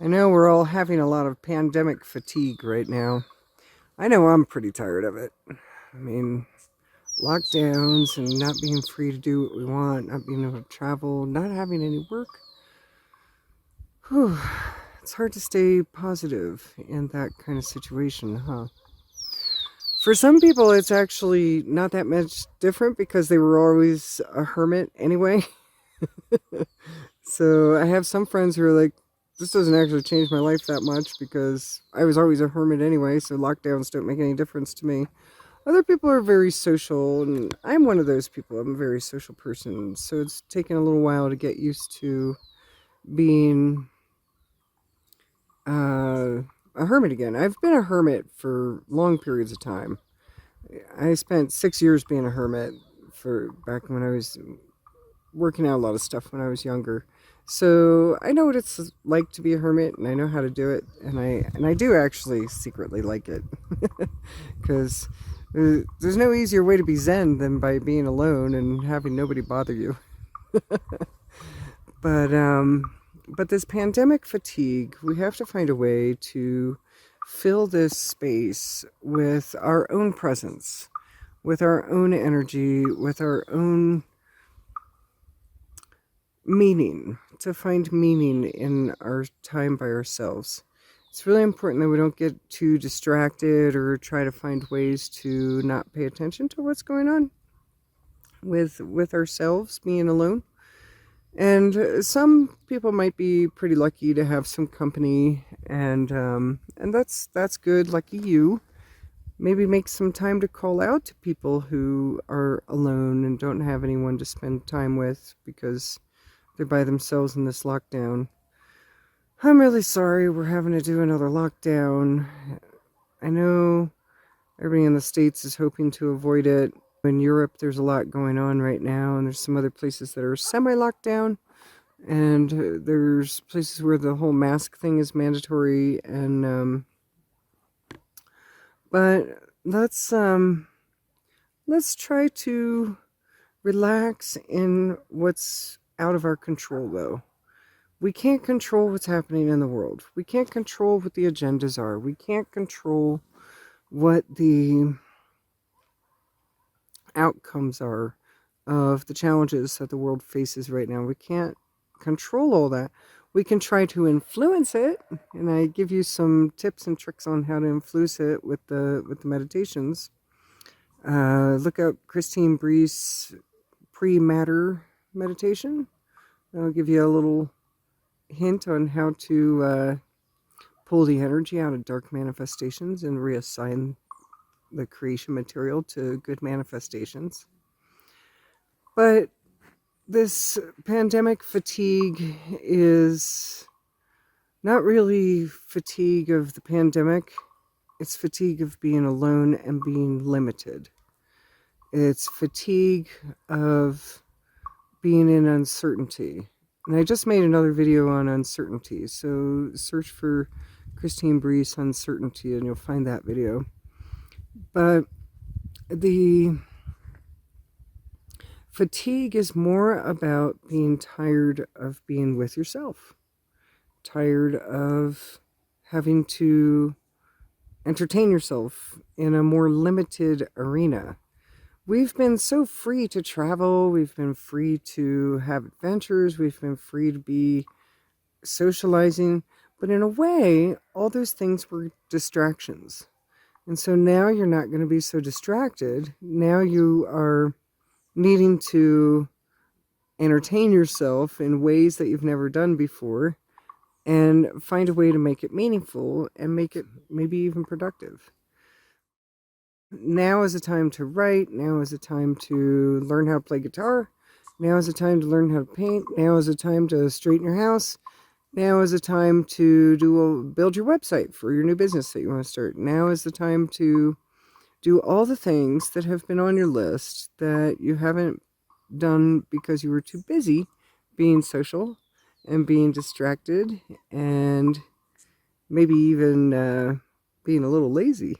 I know we're all having a lot of pandemic fatigue right now. I know I'm pretty tired of it. I mean, lockdowns and not being free to do what we want, not being able to travel, not having any work. Whew, it's hard to stay positive in that kind of situation, huh? For some people, it's actually not that much different because they were always a hermit anyway. So I have some friends who are like, this doesn't actually change my life that much because I was always a hermit anyway, so lockdowns don't make any difference to me. Other people are very social, and I'm one of those people. I'm a very social person, so it's taken a little while to get used to being uh, a hermit again. I've been a hermit for long periods of time. I spent 6 years being a hermit for back when I was working out a lot of stuff when I was younger. So I know what it's like to be a hermit, and I know how to do it, and I do actually secretly like it, because there's no easier way to be zen than by being alone and having nobody bother you. But but this pandemic fatigue, we have to find a way to fill this space with our own presence, with our own energy, with our own meaning, to find meaning in our time by ourselves. It's really important that we don't get too distracted or try to find ways to not pay attention to what's going on with ourselves being alone. And some people might be pretty lucky to have some company, and that's good. Lucky you. Maybe make some time to call out to people who are alone and don't have anyone to spend time with because they're by themselves in this lockdown. I'm really sorry we're having to do another lockdown. I know everybody in the States is hoping to avoid it. In Europe, there's a lot going on right now, and there's some other places that are semi-lockdown, and there's places where the whole mask thing is mandatory. And but let's try to relax in what's out of our control, though. We can't control what's happening in the world. We can't control what the agendas are. We can't control what the outcomes are of the challenges that the world faces right now. We can't control all that. We can try to influence it, and I give you some tips and tricks on how to influence it with the meditations. Look up Christine Breese pre-matter meditation. I'll give you a little hint on how to pull the energy out of dark manifestations and reassign the creation material to good manifestations. But this pandemic fatigue is not really fatigue of the pandemic. It's fatigue of being alone and being limited. It's fatigue of being in uncertainty. And I just made another video on uncertainty, so search for Christine Breese uncertainty and you'll find that video. But the fatigue is more about being tired of being with yourself, tired of having to entertain yourself in a more limited arena. We've been so free to travel, we've been free to have adventures, we've been free to be socializing, but in a way, all those things were distractions. And so now you're not going to be so distracted. Now you are needing to entertain yourself in ways that you've never done before and find a way to make it meaningful and make it maybe even productive. Now is the time to write. Now is the time to learn how to play guitar. Now is the time to learn how to paint. Now is the time to straighten your house. Now is the time to build your website for your new business that you want to start. Now is the time to do all the things that have been on your list that you haven't done because you were too busy being social and being distracted and maybe even being a little lazy.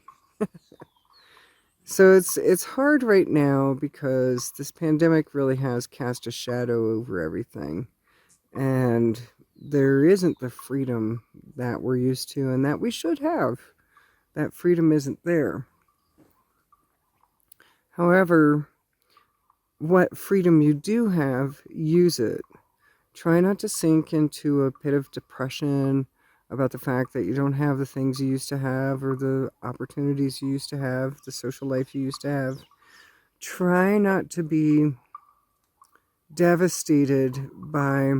So it's hard right now because this pandemic really has cast a shadow over everything. And there isn't the freedom that we're used to and that we should have. That freedom isn't there. However, what freedom you do have, use it. Try not to sink into a pit of depression about the fact that you don't have the things you used to have or the opportunities you used to have, the social life you used to have. Try not to be devastated by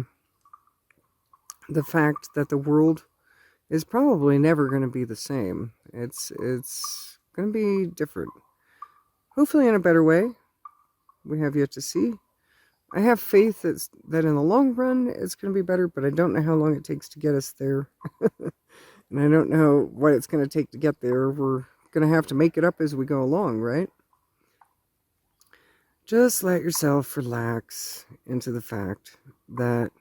the fact that the world is probably never going to be the same. It's going to be different. Hopefully in a better way. We have yet to see. I have faith that in the long run it's going to be better, but I don't know how long it takes to get us there. And I don't know what it's going to take to get there. We're going to have to make it up as we go along, right? Just let yourself relax into the fact that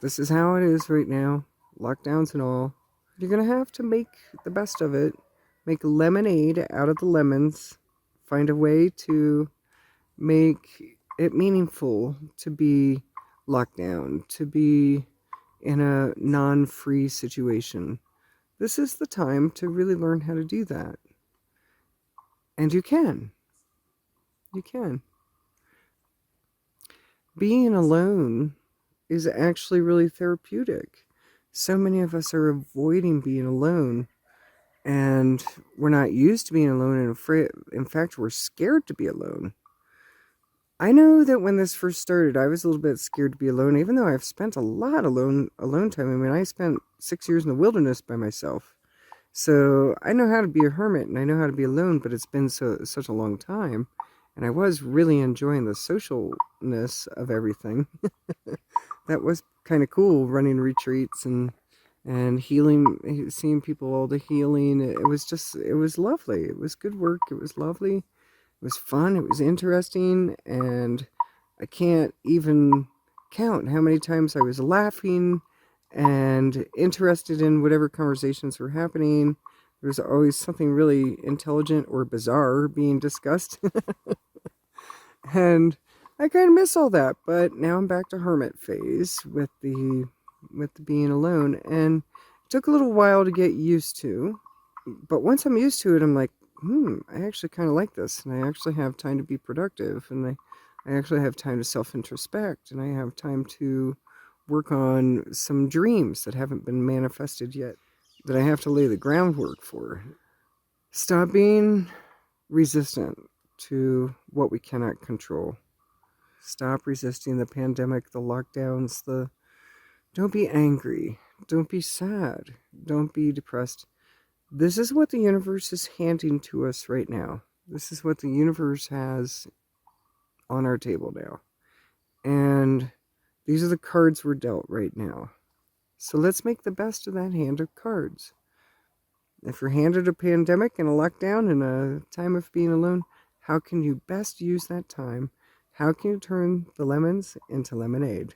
this is how it is right now, lockdowns and all. You're going to have to make the best of it, make lemonade out of the lemons, find a way to make it meaningful to be locked down, to be in a non-free situation. This is the time to really learn how to do that. And you can. You can. Being alone is actually really therapeutic. So many of us are avoiding being alone, and we're not used to being alone and afraid. In fact, we're scared to be alone. I know that when this first started, I was a little bit scared to be alone, even though I've spent a lot alone time. I mean, I spent 6 years in the wilderness by myself. So I know how to be a hermit and I know how to be alone, but it's been such a long time. And I was really enjoying the socialness of everything. That was kind of cool, running retreats and healing, seeing people, all the healing. It was lovely. It was good work. It was lovely. It was fun. It was interesting. And I can't even count how many times I was laughing and interested in whatever conversations were happening. There was always something really intelligent or bizarre being discussed. And I kind of miss all that, but now I'm back to hermit phase with the being alone, and it took a little while to get used to. But once I'm used to it, I'm like, I actually kind of like this, and I actually have time to be productive, and I actually have time to self-introspect, and I have time to work on some dreams that haven't been manifested yet, that I have to lay the groundwork for. Stop being resistant to what we cannot control. Stop resisting the pandemic, the lockdowns, don't be angry. Don't be sad. Don't be depressed. This is what the universe is handing to us right now. This is what the universe has on our table now. And these are the cards we're dealt right now. So let's make the best of that hand of cards. If you're handed a pandemic and a lockdown and a time of being alone, how can you best use that time? How can you turn the lemons into lemonade?